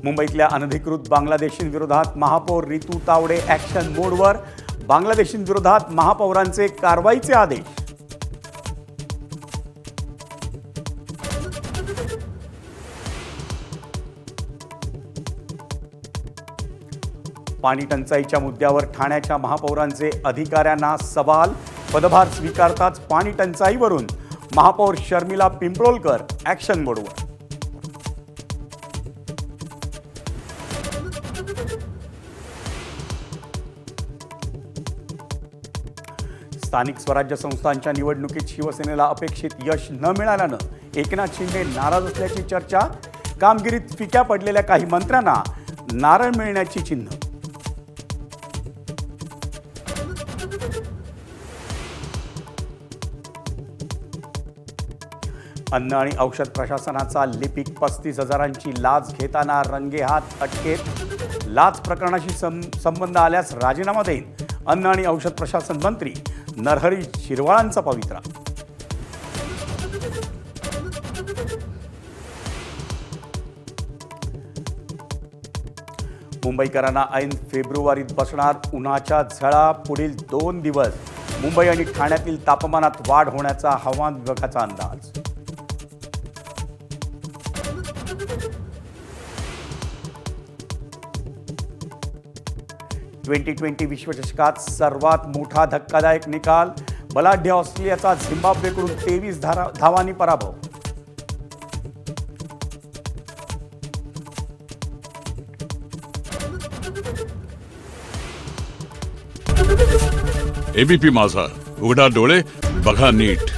मुंबईतल्या अनधिकृत बांगलादेशींविरोधात महापौर रितू तावडे ॲक्शन मोडवर. बांगलादेशींविरोधात महापौरांचे कारवाईचे आदेश. पाणी टंचाईच्या मुद्द्यावर ठाण्याच्या महापौरांचे अधिकाऱ्यांना सवाल. पदभार स्वीकारताच पाणी टंचाईवरून महापौर शर्मिला पिंपळोलकर ॲक्शन मोडवर. स्थानिक स्वराज्य संस्थांच्या निवडणुकीत शिवसेनेला अपेक्षित यश न मिळाल्यानं एकनाथ शिंदे नाराज असल्याची चर्चा. कामगिरीत फिक्या पडलेल्या काही मंत्र्यांना नारळ मिळण्याची चिन्ह. अन्न आणि औषध प्रशासनाचा लिपिक 35,000ची लाच घेताना रंगेहात अटकेत. लाच प्रकरणाशी संबंध आल्यास राजीनामा देईन, अन्न आणि औषध प्रशासन मंत्री नरहरी झिरवाळांचा पवित्रा. मुंबईकरांना ऐन फेब्रुवारीत बसणार उन्हाच्या झळा. पुढील 2 दिवस मुंबई आणि ठाण्यातील तापमानात वाढ होण्याचा हवामान विभागाचा अंदाज. T20 विश्वचषकात सर्वात मोठा धक्कादायक निकाल. बलाढ्य ऑस्ट्रेलियाचा झिम्बाब्वेकडून 23 धावांनी पराभव. एबीपी माझा, उघडा डोळे बघा नीट.